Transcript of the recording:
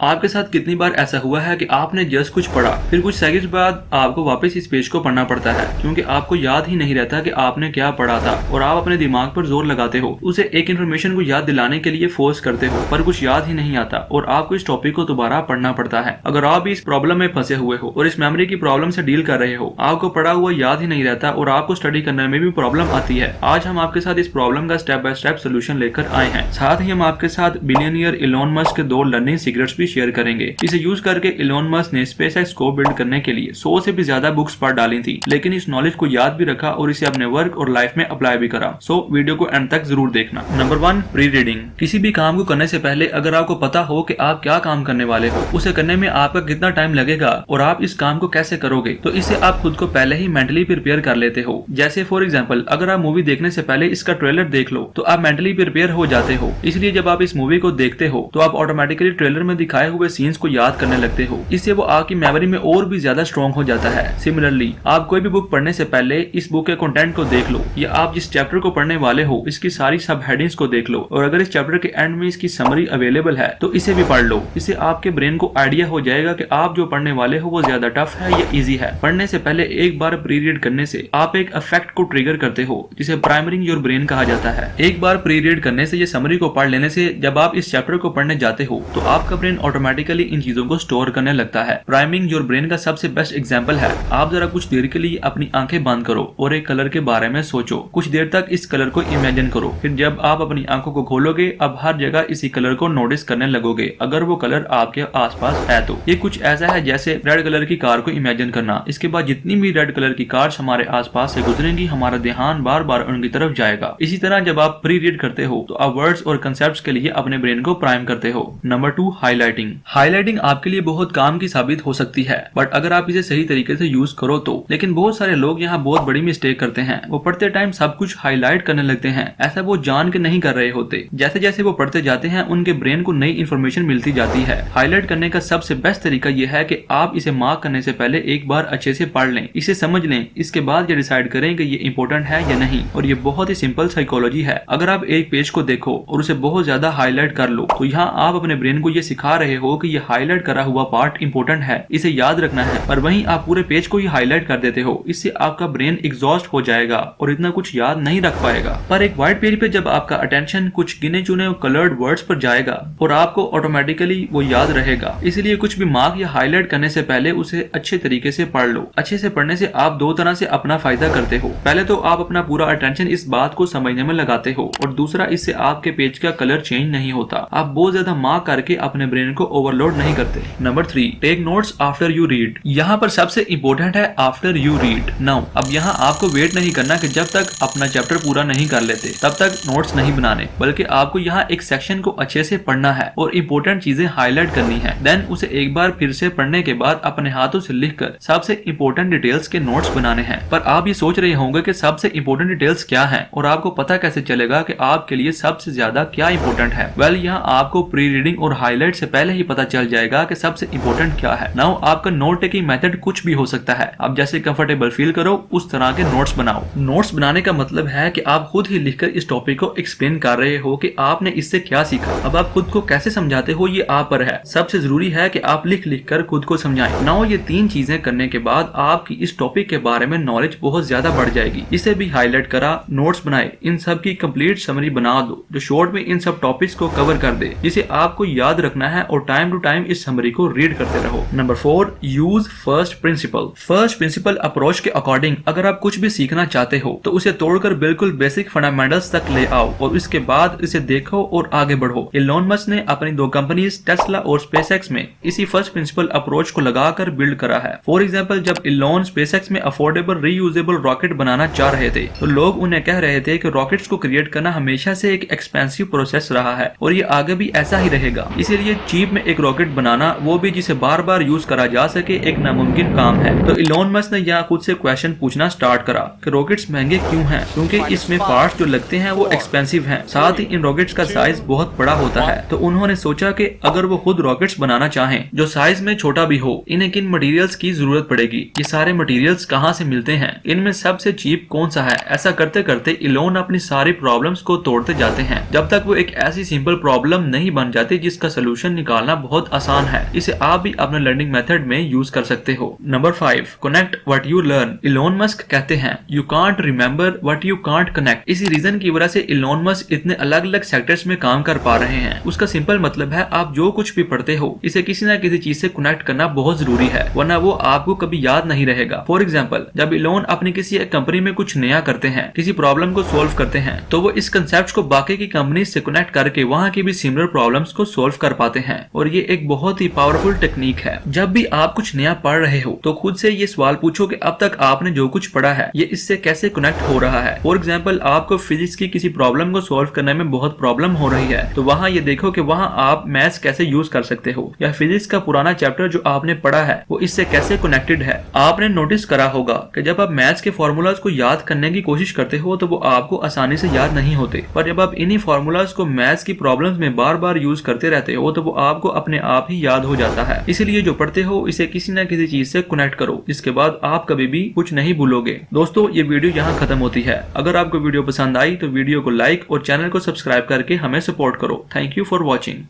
आपके साथ कितनी बार ऐसा हुआ है कि आपने जस्ट कुछ पढ़ा, फिर कुछ सेकंड बाद आपको वापस इस पेज को पढ़ना पड़ता है क्योंकि आपको याद ही नहीं रहता कि आपने क्या पढ़ा था और आप अपने दिमाग पर जोर लगाते हो, उसे एक इन्फॉर्मेशन को याद दिलाने के लिए फोर्स करते हो, पर कुछ याद ही नहीं आता और आपको इस टॉपिक को दोबारा पढ़ना पड़ता है। अगर आप भी इस प्रॉब्लम में फंसे हुए हो और इस मेमोरी की प्रॉब्लम से डील कर रहे हो, आपको पढ़ा हुआ याद ही नहीं रहता और आपको स्टडी करने में भी प्रॉब्लम आती है, आज हम आपके साथ इस प्रॉब्लम का स्टेप बाय स्टेप सोल्यूशन लेकर आए हैं। साथ ही हम आपके साथ बिलियनियर इलॉन मस्क के 2 लर्निंग सीक्रेट्स भी शेयर करेंगे। इसे यूज करके इलॉन मस्क ने स्पेसएक्स को बिल्ड करने के लिए 100 से भी ज्यादा बुक्स पढ़ डाली थी, लेकिन इस नॉलेज को याद भी रखा और इसे अपने वर्क और लाइफ में अप्लाई भी करा। सो वीडियो को एंड तक जरूर देखना। Number 1, pre reading. किसी भी काम को करने से पहले अगर आपको पता हो कि आप क्या काम करने वाले हो, उसे करने में आपका कितना टाइम लगेगा और आप इस काम को कैसे करोगे, तो इससे आप खुद को पहले ही मेंटली प्रिपेयर कर लेते हो। जैसे फॉर एग्जाम्पल, अगर आप मूवी देखने से पहले इसका ट्रेलर देख लो तो आप मेंटली प्रिपेयर हो जाते हो। इसलिए जब आप इस मूवी को देखते हो तो आप ऑटोमेटिकली ट्रेलर में दिखाए हुए सीन्स को याद करने लगते हो। इससे वो आपकी मेमोरी में और भी ज्यादा स्ट्रॉन्ग हो जाता है। सिमिलरली, आप कोई भी बुक पढ़ने से पहले इस बुक के कंटेंट को देख लो या आप जिस चैप्टर को पढ़ने वाले हो इसकी सारी सब हेडिंग्स को देख लो और अगर इस चैप्टर के एंड में इसकी समरी अवेलेबल है तो इसे भी पढ़ लो। इससे आपके ब्रेन को आइडिया हो जाएगा कि आप जो पढ़ने वाले हो वो ज्यादा टफ है या इजी है। पढ़ने से पहले एक बार प्री रीड करने से आप एक इफेक्ट को ट्रिगर करते हो जिसे प्राइमरिंग योर ब्रेन कहा जाता है। एक बार प्री रीड करने से, ये समरी को पढ़ लेने से जब आप इस चैप्टर को पढ़ने जाते हो तो आपका ब्रेन ऑटोमेटिकली इन चीजों को स्टोर करने लगता है। प्राइमिंग योर ब्रेन का सबसे बेस्ट एग्जांपल है, आप जरा कुछ देर के लिए अपनी आंखें बंद करो और एक कलर के बारे में सोचो। कुछ देर तक इस कलर को इमेजिन करो, फिर जब आप अपनी आंखों को खोलोगे अब हर जगह इसी कलर को नोटिस करने लगोगे अगर वो कलर आपके आसपास है तो। ये कुछ ऐसा है जैसे रेड कलर की कार को इमेजिन करना। इसके बाद जितनी भी रेड कलर की कार्स हमारे आसपास से गुजरेंगी हमारा ध्यान बार बार उनकी तरफ जाएगा। इसी तरह जब आप प्री रीड करते हो तो आप वर्ड्स और कंसेप्ट के लिए अपने ब्रेन को प्राइम करते हो। Number 2, highlighting. हाईलाइटिंग आपके लिए बहुत काम की साबित हो सकती है, बट अगर आप इसे सही तरीके से यूज करो तो। लेकिन बहुत सारे लोग यहाँ बहुत बड़ी मिस्टेक करते हैं, वो पढ़ते टाइम सब कुछ हाईलाइट करने लगते हैं। ऐसा वो जान के नहीं कर रहे होते। जैसे जैसे वो पढ़ते जाते हैं उनके ब्रेन को नई इन्फॉर्मेशन मिलती जाती है। हाईलाइट करने का सबसे बेस्ट तरीका यह है कि आप इसे मार्क करने से पहले एक बार अच्छे से पढ़ लें, इसे समझ लें, इसके बाद ये डिसाइड करें कि ये इंपॉर्टेंट है या नहीं। और ये बहुत ही सिंपल साइकोलॉजी है। अगर आप एक पेज को देखो और उसे बहुत ज्यादा हाईलाइट कर लो तो यहाँ आप अपने ब्रेन को ये सिखा रहे हो कि ये हाईलाइट करा हुआ पार्ट इंपॉर्टेंट है, इसे याद रखना है। पर वहीं आप पूरे पेज को ही हाईलाइट कर देते हो, इससे आपका ब्रेन एग्जॉस्ट हो जाएगा और इतना कुछ याद नहीं रख पाएगा। पर एक व्हाइट पेज पे जब आपका अटेंशन कुछ गिने चुने कलर्ड वर्ड्स पर जाएगा और आपको ऑटोमेटिकली वो याद रहेगा। इसलिए कुछ भी मार्क या हाईलाइट करने से पहले उसे अच्छे तरीके से पढ़ लो। अच्छे से पढ़ने से आप 2 तरह से अपना फायदा करते हो। पहले तो आप अपना पूरा अटेंशन इस बात को समझने में लगाते हो और दूसरा, इससे आपके पेज का कलर चेंज नहीं होता। आप बहुत ज्यादा मार्क करके अपने ब्रेन को ओवरलोड नहीं करते। Number 3, take notes after you read. यहाँ पर सबसे इंपॉर्टेंट है आफ्टर यू रीड। नाउ अब यहाँ आपको वेट नहीं करना कि जब तक अपना चैप्टर पूरा नहीं कर लेते तब तक नोट्स नहीं बनाने, बल्कि आपको यहाँ एक सेक्शन को अच्छे से पढ़ना है और इंपॉर्टेंट चीजें हाईलाइट करनी है। देन उसे एक बार फिर से पढ़ने के बाद अपने हाथों से लिखकर सबसे इंपॉर्टेंट डिटेल्स के नोट्स बनाने हैं। पर आप ये सोच रहे होंगे कि सबसे इंपॉर्टेंट डिटेल्स क्या है और आपको पता कैसे चलेगा कि आपके लिए सबसे ज्यादा क्या इंपॉर्टेंट है। वेल, यहाँ आपको प्री रीडिंग और हाईलाइट से पहले ही पता चल जाएगा कि सबसे इंपॉर्टेंट क्या है। नाउ आपका नोट टेकिंग मेथड कुछ भी हो सकता है। आप जैसे कंफर्टेबल फील करो उस तरह के नोट्स बनाओ। नोट्स बनाने का मतलब है कि आप खुद ही लिखकर इस टॉपिक को एक्सप्लेन कर रहे हो कि आपने इससे क्या सीखा। अब आप खुद को कैसे समझाते हो ये आप पर है। सबसे जरूरी है कि आप लिख लिख कर खुद को समझाएं। नाउ ये 3 चीजें करने के बाद आपकी इस टॉपिक के बारे में नॉलेज बहुत ज्यादा बढ़ जाएगी। इसे भी हाईलाइट करा, नोट्स बनाए, इन सब की कंप्लीट समरी बना दो जो शॉर्ट में इन सब टॉपिक्स को कवर कर दे, जिसे आपको याद रखना है और टाइम टू टाइम इस समरी को रीड करते रहो। Number 4, use first principle. First principle approach के अकॉर्डिंग अगर आप कुछ भी सीखना चाहते हो तो उसे तोड़कर बिल्कुल बेसिक फंडामेंटल्स तक ले आओ और इसके बाद इसे देखो और आगे बढ़ो। इलॉन मस्क ने अपनी 2 कंपनीज टेस्ला और स्पेसएक्स में इसी फर्स्ट प्रिंसिपल अप्रोच को लगाकर बिल्ड करा है। फॉर एग्जांपल, जब इलॉन स्पेसएक्स में अफोर्डेबल रीयूजेबल रॉकेट बनाना चाह रहे थे तो लोग उन्हें कह रहे थे कि रॉकेट्स को क्रिएट करना हमेशा से एक एक्सपेंसिव प्रोसेस रहा है और ये आगे भी ऐसा ही रहेगा। इसीलिए चीप में एक रॉकेट बनाना, वो भी जिसे बार बार यूज करा जा सके, एक नामुमकिन काम है। तो इलॉन मस्क ने यहाँ खुद से क्वेश्चन पूछना स्टार्ट करा कि रॉकेट्स महंगे क्यों हैं? क्योंकि इसमें पार्ट्स जो लगते हैं वो एक्सपेंसिव हैं। साथ ही इन रॉकेट्स का साइज बहुत बड़ा होता है। तो उन्होंने सोचा कि अगर वो खुद रॉकेट्स बनाना चाहें जो साइज में छोटा भी हो, इन्हें किन मटेरियल्स की जरूरत पड़ेगी, ये सारे मटेरियल्स कहाँ से मिलते हैं, इनमें सबसे चीप कौन सा है। ऐसा करते करते इलॉन अपनी सारी प्रॉब्लम्स को तोड़ते जाते हैं जब तक वो एक ऐसी सिंपल प्रॉब्लम नहीं बन जाती जिसका सोल्यूशन निकालना बहुत आसान है। इसे आप भी अपने लर्निंग मेथड में यूज कर सकते हो। Number 5, connect what you learn. Elon Musk कहते हैं you can't remember what you can't connect. इसी रीजन की वजह से इलोन मस्क इतने अलग अलग सेक्टर्स में काम कर पा रहे हैं। उसका सिंपल मतलब है आप जो कुछ भी पढ़ते हो इसे किसी न किसी चीज से कनेक्ट करना बहुत जरूरी है, वरना वो आपको कभी याद नहीं रहेगा। फॉर एग्जाम्पल, जब इलोन अपनी किसी कंपनी में कुछ नया करते हैं, किसी प्रॉब्लम को सोल्व करते हैं, तो वो इस कंसेप्ट को बाकी की कंपनी से कनेक्ट करके वहाँ की भी सिमिलर प्रॉब्लम्स को सोल्व कर पाते हैं। और ये एक बहुत ही पावरफुल टेक्निक है। जब भी आप कुछ नया पढ़ रहे हो तो खुद से ये सवाल पूछो कि अब तक आपने जो कुछ पढ़ा है ये इससे कैसे कनेक्ट हो रहा है। फॉर एग्जाम्पल, आपको फिजिक्स की किसी प्रॉब्लम को सोल्व करने में बहुत प्रॉब्लम हो रही है, तो वहाँ ये देखो कि वहाँ आप मैथ्स कैसे यूज कर सकते हो, या फिजिक्स का पुराना चैप्टर जो आपने पढ़ा है वो इससे कैसे कनेक्टेड है। आपने नोटिस करा होगा कि जब आप मैथ्स के फॉर्मूलाज को याद करने की कोशिश करते हो तो वो आपको आसानी से याद नहीं होते, पर जब आप इन्हीं फॉर्मूलाज को मैथ्स की प्रॉब्लम्स में बार बार यूज करते रहते हो तो वो आपको अपने आप ही याद हो जाता है। इसलिए जो पढ़ते हो इसे किसी न किसी चीज से कनेक्ट करो, जिसके बाद आप कभी भी कुछ नहीं भूलोगे। दोस्तों, ये वीडियो यहाँ खत्म होती है। अगर आपको वीडियो पसंद आई तो वीडियो को लाइक और चैनल को सब्सक्राइब करके हमें सपोर्ट करो। Thank you for watching.